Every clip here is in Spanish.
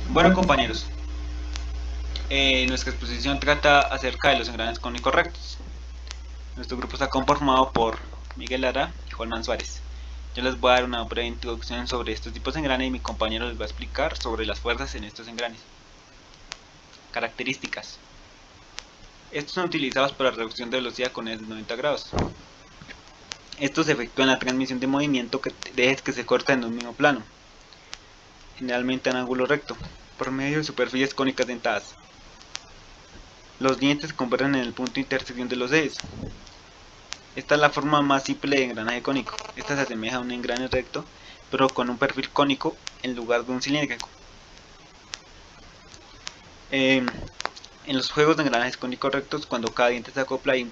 Bueno, compañeros, nuestra exposición trata acerca de los engranes cónicos rectos. Nuestro grupo está conformado por Miguel Lara y Juan Suárez. Yo les voy a dar una breve introducción sobre estos tipos de engranes y mi compañero les va a explicar sobre las fuerzas en estos engranes. Características. Estos son utilizados para reducción de velocidad con ejes de 90 grados. Estos efectúan la transmisión de movimiento de ejes que se cortan en un mismo plano, generalmente en ángulo recto, por medio de superficies cónicas dentadas. Los dientes se convergen en el punto de intersección de los ejes. Esta es la forma más simple de engranaje cónico. Esta se asemeja a un engrane recto, pero con un perfil cónico en lugar de un cilíndrico. En los juegos de engranajes cónicos rectos, cuando cada diente se acopla e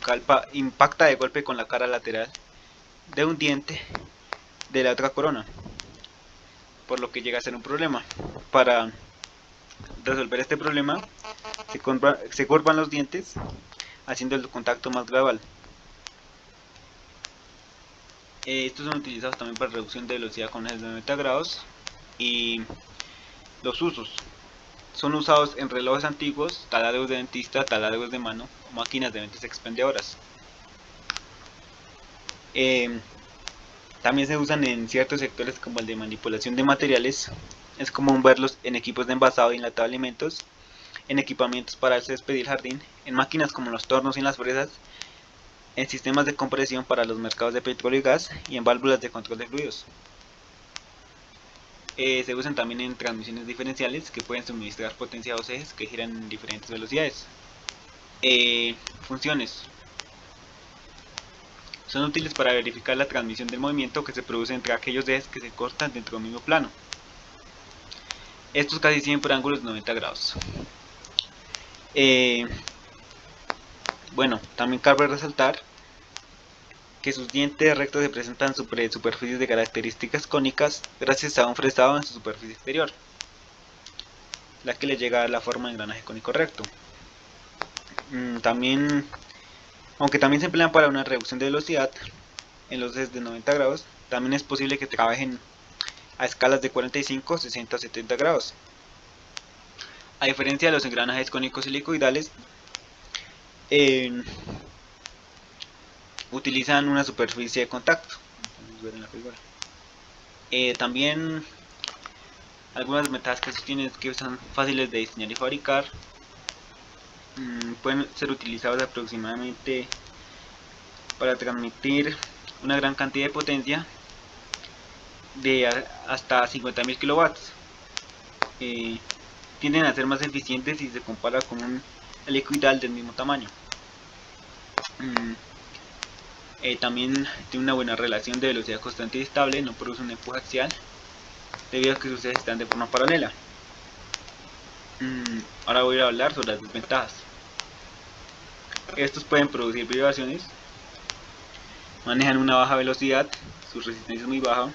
impacta de golpe con la cara lateral de un diente de la otra corona, por lo que llega a ser un problema. Para resolver este problema, se curvan los dientes, haciendo el contacto más gradual. Estos son utilizados también para reducción de velocidad con ejes de 90 grados. Y los usos son usados en relojes antiguos, taladros de dentista, taladros de mano o máquinas de ventas expendedoras. También se usan en ciertos sectores como el de manipulación de materiales. Es común verlos en equipos de envasado y enlatado de alimentos, en equipamientos para el césped y el jardín, en máquinas como los tornos y las fresas, en sistemas de compresión para los mercados de petróleo y gas y en válvulas de control de fluidos. Se usan también en transmisiones diferenciales que pueden suministrar potencia a dos ejes que giran en diferentes velocidades. Funciones. Son útiles para verificar la transmisión del movimiento que se produce entre aquellos ejes que se cortan dentro del mismo plano. Estos casi siempre ángulos de 90 grados. Bueno, también cabe resaltar que sus dientes rectos se presentan sobre superficies de características cónicas gracias a un fresado en su superficie exterior, la que le llega a la forma de engranaje cónico recto. Aunque también se emplean para una reducción de velocidad en los ejes de 90 grados, también es posible que trabajen a escalas de 45, 60 o 70 grados. A diferencia de los engranajes cónicos helicoidales, utilizan una superficie de contacto. Ver en la figura. También algunas ventajas que tienen es que son fáciles de diseñar y fabricar. Pueden ser utilizados aproximadamente para transmitir una gran cantidad de potencia de hasta 50.000 kilowatts. Tienden a ser más eficientes si se compara con un helicoidal del mismo tamaño. También tiene una buena relación de velocidad constante y estable, no produce un empuje axial debido a que sus ejes están de forma paralela. Ahora voy a hablar sobre las desventajas. Estos pueden producir vibraciones, manejan una baja velocidad, su resistencia es muy baja.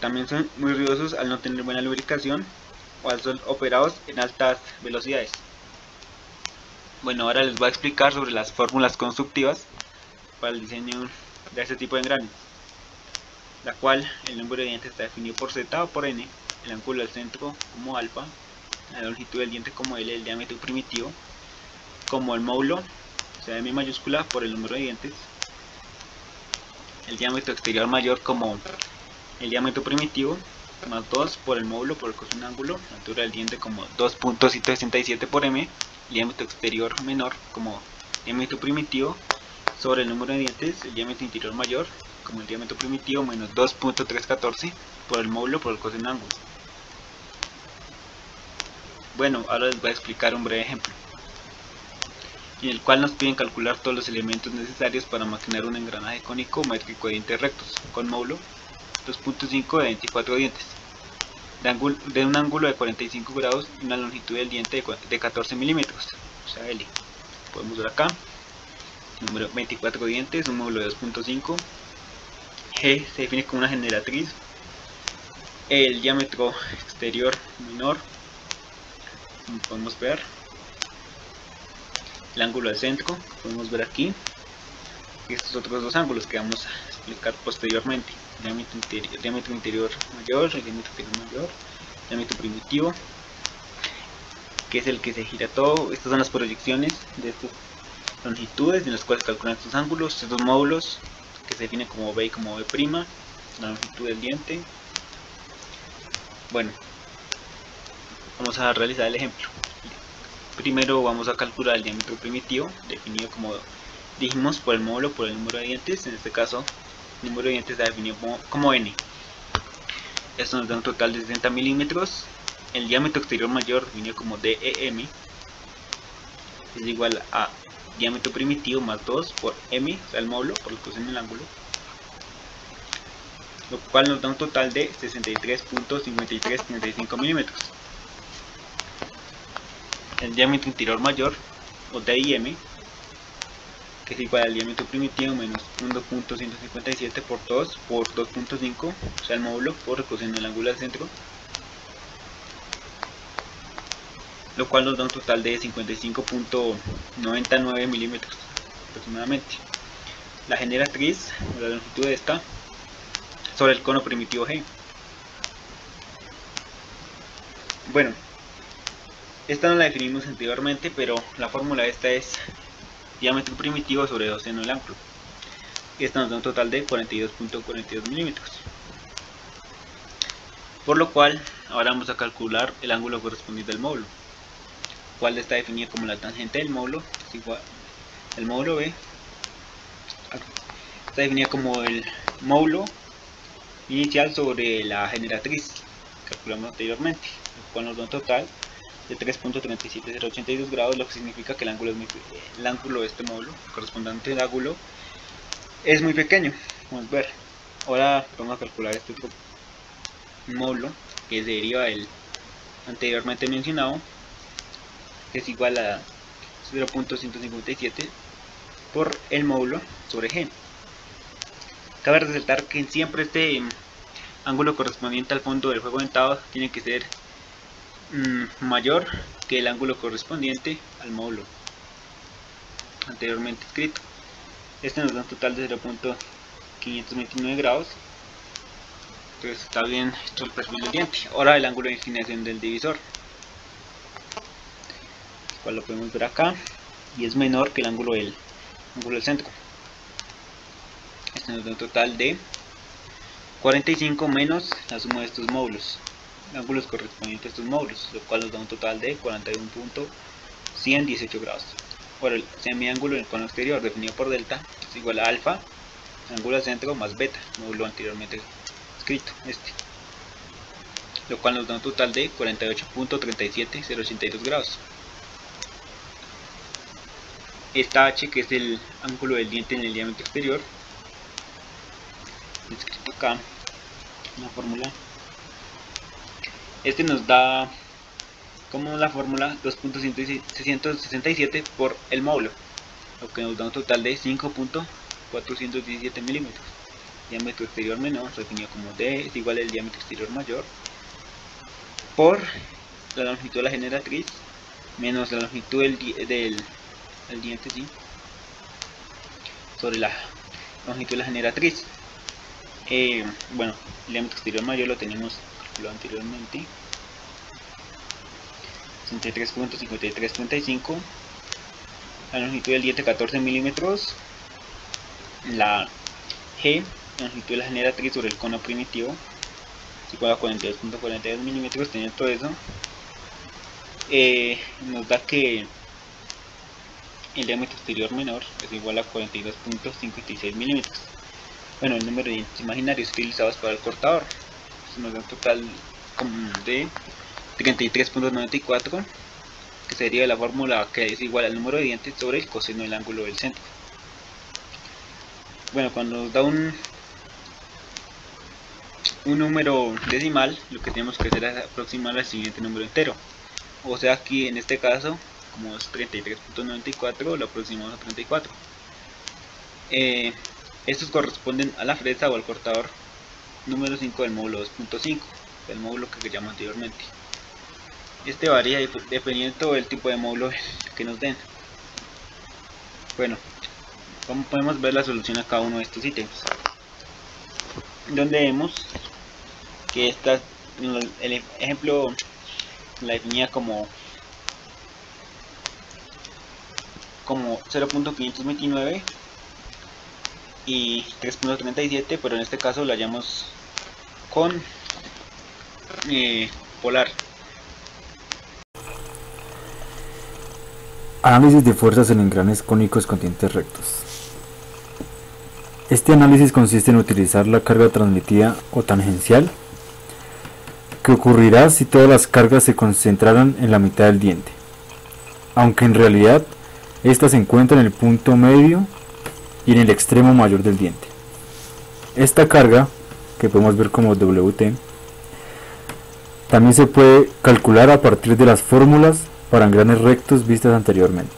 También son muy ruidosos al no tener buena lubricación o al ser operados en altas velocidades. Bueno, ahora les voy a explicar sobre las fórmulas constructivas para el diseño de este tipo de engranes, la cual el número de dientes está definido por Z o por N, el ángulo del centro como alfa, la longitud del diente como L, el diámetro primitivo como el módulo, o sea M mayúscula, por el número de dientes, el diámetro exterior mayor como el diámetro primitivo, más 2 por el módulo por el coseno ángulo, la altura del diente como 2.167 por M, el diámetro exterior menor como diámetro primitivo sobre el número de dientes, el diámetro interior mayor como el diámetro primitivo menos 2.314 por el módulo por el coseno ángulo. Bueno, ahora les voy a explicar un breve ejemplo en el cual nos piden calcular todos los elementos necesarios para maquinar un engranaje cónico métrico de dientes rectos con módulo 2.5 de 24 dientes de un ángulo de 45 grados y una longitud del diente de 14 milímetros, o sea L. Podemos ver acá, número 24 dientes, un módulo de 2.5. G se define como una generatriz. El diámetro exterior menor, como podemos ver, el ángulo del centro, podemos ver aquí, y estos otros dos ángulos que vamos a explicar posteriormente, el diámetro interior mayor, el diámetro exterior mayor, diámetro primitivo, que es el que se gira todo. Estas son las proyecciones de estas longitudes en las cuales calculan estos ángulos, estos módulos que se definen como B y como B', la longitud del diente. Bueno, vamos a realizar el ejemplo. Primero vamos a calcular el diámetro primitivo, definido como dijimos por el módulo por el número de dientes. En este caso el número de dientes se definió como n. Esto nos da un total de 60 milímetros. El diámetro exterior mayor definido como DEM es igual a diámetro primitivo más 2 por m, o sea el módulo por el coseno del ángulo, lo cual nos da un total de 63.5335 milímetros. El diámetro interior mayor, o DIM, que es igual al diámetro primitivo menos 1.157 por 2 por 2.5, o sea el módulo por el coseno del ángulo al centro, lo cual nos da un total de 55.99 milímetros aproximadamente. La generatriz, la longitud de esta, sobre el cono primitivo G. Bueno, esta no la definimos anteriormente, pero la fórmula de esta es diámetro primitivo sobre 2 seno del ángulo. Esta nos da un total de 42.42 milímetros. Por lo cual, ahora vamos a calcular el ángulo correspondiente al módulo, cual está definido como la tangente del módulo, es igual el módulo B, está definida como el módulo inicial sobre la generatriz que calculamos anteriormente, lo cual nos da un total de 3.37082 grados, lo que significa que el ángulo de este módulo, correspondiente al ángulo, es muy pequeño. Vamos a ver. Ahora vamos a calcular este otro módulo que se deriva del anteriormente mencionado, que es igual a 0.157 por el módulo sobre G. Cabe resaltar que siempre este ángulo correspondiente al fondo del juego dentado tiene que ser mayor que el ángulo correspondiente al módulo anteriormente escrito. Este nos da un total de 0.529 grados. Entonces está bien hecho el perfil del diente. Ahora el ángulo de inclinación del divisor, el cual lo podemos ver acá, y es menor que el ángulo del centro. Este nos da un total de 45 menos la suma de estos módulos, ángulos correspondientes a estos módulos, lo cual nos da un total de 41.118 grados. Ahora el semiángulo en el cono exterior definido por delta es igual a alfa, ángulo al centro, más beta, módulo anteriormente escrito, lo cual nos da un total de 48.37082 grados. Esta h, que es el ángulo del diente en el diámetro exterior, escrito acá en la fórmula, nos da como la fórmula 2.667 por el módulo, lo que nos da un total de 5.417 milímetros. Diámetro exterior menor, definido como D, es igual al diámetro exterior mayor por la longitud de la generatriz menos la longitud del diente, ¿sí?, sobre la longitud de la generatriz. Bueno, el diámetro exterior mayor lo tenemos calculado anteriormente, 63.5335, la longitud del diente 14 milímetros, la G, la longitud de la generatriz sobre el cono primitivo, es igual a 42.42 milímetros. Teniendo todo eso, nos da que el diámetro exterior menor es igual a 42.56 milímetros. Bueno, el número de dientes imaginarios utilizados para el cortador, eso nos da un total de 33.94, que sería la fórmula que es igual al número de dientes sobre el coseno del ángulo del centro. Bueno, cuando nos da un número decimal, lo que tenemos que hacer es aproximar al siguiente número entero. O sea, aquí en este caso, como es 33.94, lo aproximamos a 34. Estos corresponden a la fresa o al cortador número 5 del módulo 2.5, del módulo que llamamos anteriormente. Este varía dependiendo del tipo de módulo que nos den. Bueno, como podemos ver la solución a cada uno de estos ítems, donde vemos que esta el ejemplo la definía como 0.529 y 3.37, pero en este caso lo hallamos con polar. Análisis de fuerzas en engranes cónicos con dientes rectos. Este análisis consiste en utilizar la carga transmitida o tangencial, que ocurrirá si todas las cargas se concentraran en la mitad del diente, aunque en realidad esta se encuentra en el punto medio y en el extremo mayor del diente. Esta carga, que podemos ver como WT, también se puede calcular a partir de las fórmulas para engranes rectos vistas anteriormente.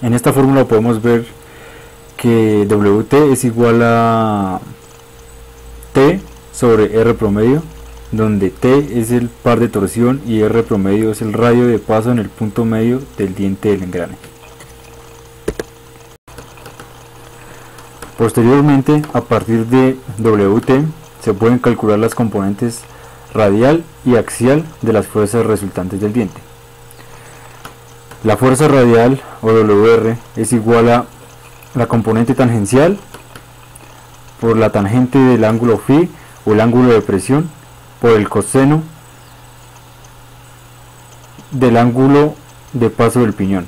En esta fórmula podemos ver que WT es igual a T sobre R promedio, donde T es el par de torsión y R promedio es el radio de paso en el punto medio del diente del engrane. Posteriormente, a partir de WT se pueden calcular las componentes radial y axial de las fuerzas resultantes del diente. La fuerza radial o WR es igual a la componente tangencial por la tangente del ángulo φ o el ángulo de presión por el coseno del ángulo de paso del piñón,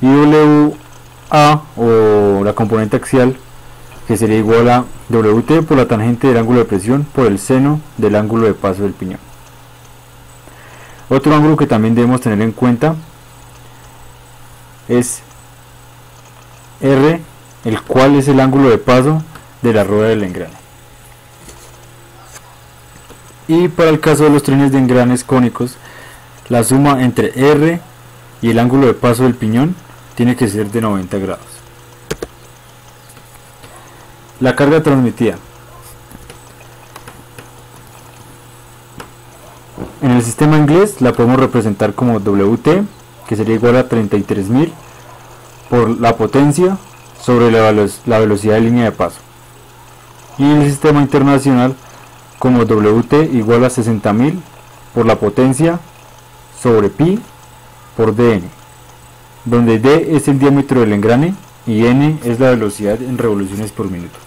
y WA o la componente axial, que sería igual a WT por la tangente del ángulo de presión por el seno del ángulo de paso del piñón. Otro ángulo que también debemos tener en cuenta es R, el cual es el ángulo de paso de la rueda del engrane. Y para el caso de los trenes de engranes cónicos, la suma entre R y el ángulo de paso del piñón tiene que ser de 90 grados. La carga transmitida. En el sistema inglés la podemos representar como WT, que sería igual a 33.000 por la potencia sobre la velocidad de línea de paso. Y en el sistema internacional como WT igual a 60.000 por la potencia sobre pi por dn, donde d es el diámetro del engrane y n es la velocidad en revoluciones por minuto.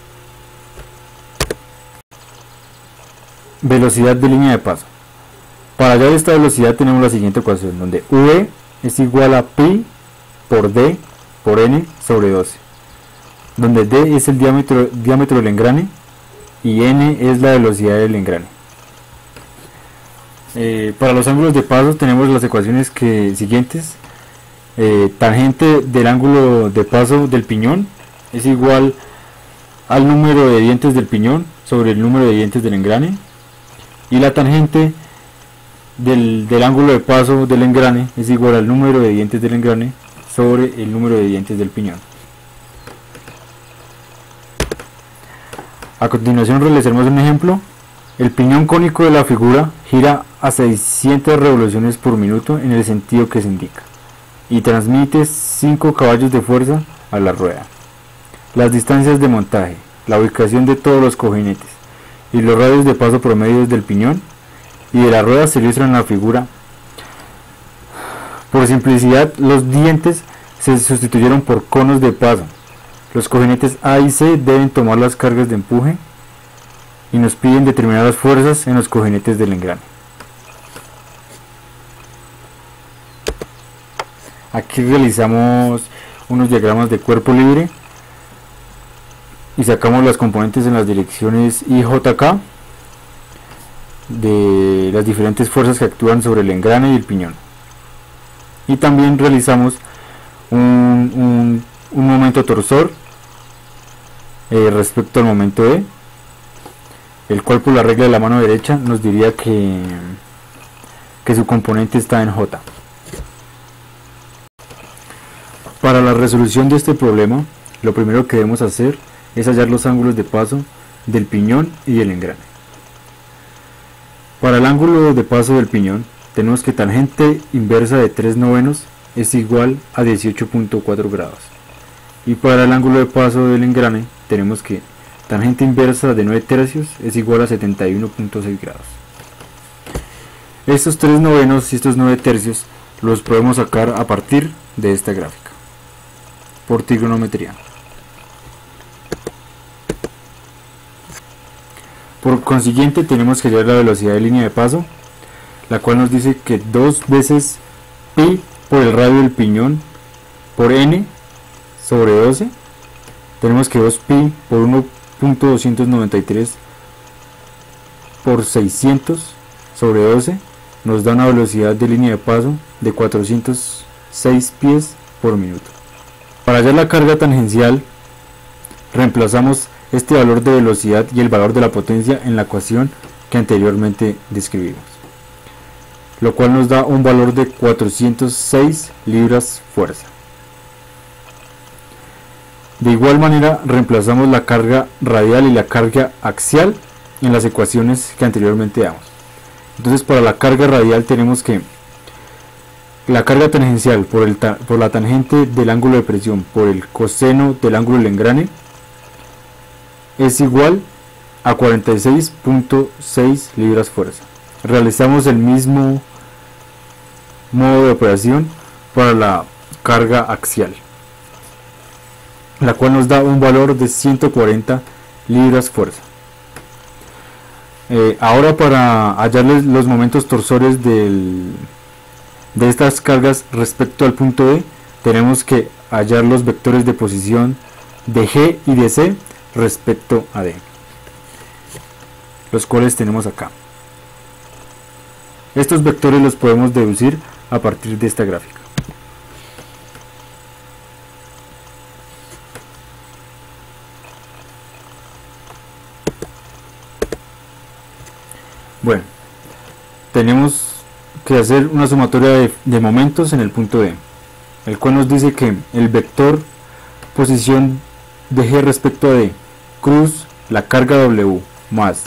Velocidad de línea de paso. Para hallar esta velocidad tenemos la siguiente ecuación, donde v es igual a pi por d por n sobre 12, donde d es el diámetro del engrane y n es la velocidad del engrane. Para los ángulos de paso tenemos las ecuaciones siguientes. Tangente del ángulo de paso del piñón es igual al número de dientes del piñón sobre el número de dientes del engrane, y la tangente del ángulo de paso del engrane es igual al número de dientes del engrane sobre el número de dientes del piñón. A continuación realizaremos un ejemplo. El piñón cónico de la figura gira a 600 revoluciones por minuto en el sentido que se indica y transmite 5 caballos de fuerza a la rueda. Las distancias de montaje, la ubicación de todos los cojinetes y los radios de paso promedios del piñón y de la rueda se ilustran en la figura. Por simplicidad, los dientes se sustituyeron por conos de paso. Los cojinetes A y C deben tomar las cargas de empuje y nos piden determinar las fuerzas en los cojinetes del engrane. Aquí realizamos unos diagramas de cuerpo libre y sacamos las componentes en las direcciones I, J, K de las diferentes fuerzas que actúan sobre el engrane y el piñón. Y también realizamos un momento torsor respecto al momento E, el cual por la regla de la mano derecha nos diría que su componente está en J. Para la resolución de este problema, lo primero que debemos hacer es hallar los ángulos de paso del piñón y del engrane. Para el ángulo de paso del piñón, tenemos que tangente inversa de 3/9 es igual a 18.4 grados. Y para el ángulo de paso del engrane, tenemos que tangente inversa de 9 tercios es igual a 71.6 grados. Estos 3 novenos y estos 9 tercios los podemos sacar a partir de esta gráfica, por trigonometría. Por consiguiente tenemos que hallar la velocidad de línea de paso, la cual nos dice que 2 veces pi por el radio del piñón por n sobre 12. Tenemos que 2pi por 1.293 por 600 sobre 12 nos da una velocidad de línea de paso de 406 pies por minuto. Para hallar la carga tangencial, reemplazamos este valor de velocidad y el valor de la potencia en la ecuación que anteriormente describimos, lo cual nos da un valor de 406 libras fuerza. De igual manera reemplazamos la carga radial y la carga axial en las ecuaciones que anteriormente damos. Entonces, para la carga radial tenemos que la carga tangencial por la tangente del ángulo de presión por el coseno del ángulo del engrane es igual a 46.6 libras fuerza. Realizamos el mismo modo de operación para la carga axial, la cual nos da un valor de 140 libras fuerza. Ahora, para hallar los momentos torsores de estas cargas respecto al punto E, tenemos que hallar los vectores de posición de G y de C respecto a D, los cuales tenemos acá. Estos vectores los podemos deducir a partir de esta gráfica. Bueno, tenemos que hacer una sumatoria de momentos en el punto D, el cual nos dice que el vector posición de G respecto a D, cruz la carga W, más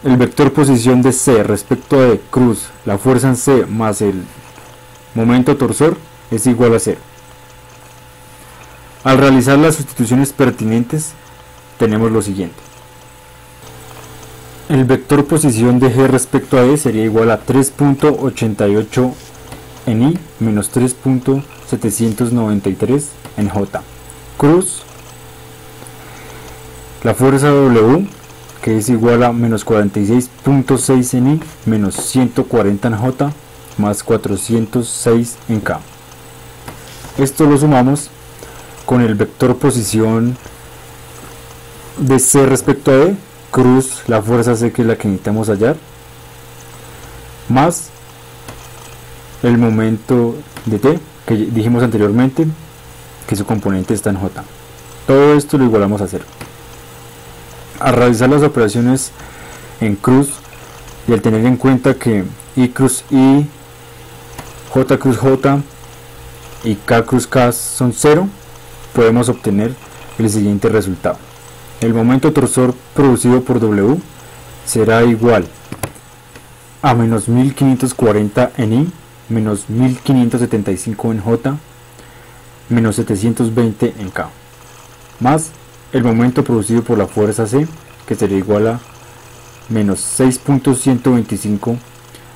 el vector posición de C respecto a D, cruz la fuerza en C, más el momento torsor, es igual a 0. Al realizar las sustituciones pertinentes, tenemos lo siguiente. El vector posición de G respecto a D sería igual a 3.88 en I menos 3.793 en J. Cruz la fuerza W, que es igual a menos 46.6 en I menos 140 en J más 406 en K. Esto lo sumamos con el vector posición de C respecto a D, cruz la fuerza C, que es la que necesitamos hallar, más el momento de T, que dijimos anteriormente que su componente está en J. Todo esto lo igualamos a 0. Al realizar las operaciones en cruz y al tener en cuenta que I cruz I, J cruz J y K cruz K son 0, podemos obtener el siguiente resultado. El momento torsor producido por W será igual a menos 1540 en I, menos 1575 en J, menos 720 en K, más el momento producido por la fuerza C, que sería igual a menos 6.125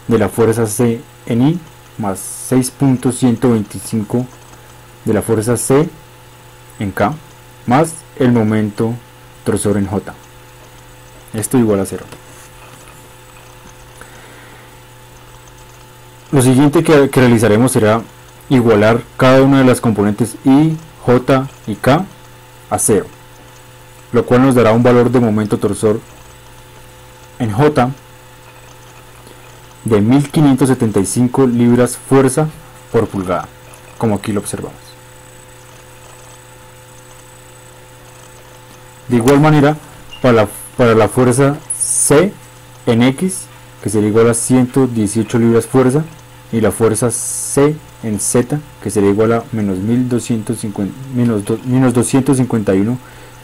de la fuerza C en I, más 6.125 de la fuerza C en K, más el momento torsor en J. Esto igual a 0. Lo siguiente que realizaremos será igualar cada una de las componentes I, J y K a 0, lo cual nos dará un valor de momento torsor en J de 1575 libras fuerza por pulgada, como aquí lo observamos. De igual manera, para la fuerza C en X, que sería igual a 118 libras fuerza, y la fuerza C en Z, que sería igual a menos 251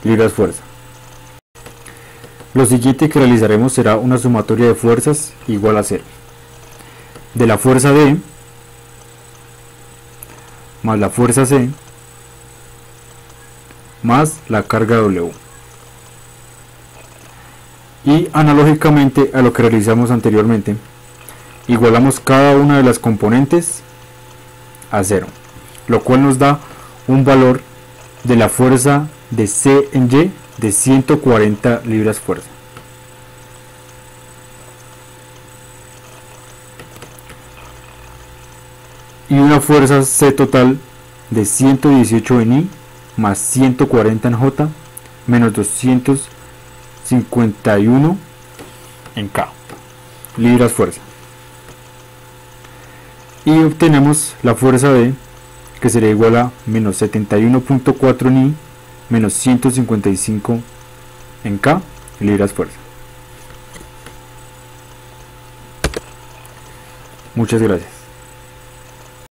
libras fuerza. Lo siguiente que realizaremos será una sumatoria de fuerzas igual a 0. De la fuerza D más la fuerza C más la carga W. Y analógicamente a lo que realizamos anteriormente, igualamos cada una de las componentes a 0, lo cual nos da un valor de la fuerza de C en Y de 140 libras fuerza. Y una fuerza C total de 118 en I más 140 en J menos 251 en K libras fuerza. Y obtenemos la fuerza D, que sería igual a menos 71.4 en I menos 155 en K libras fuerza. Muchas gracias.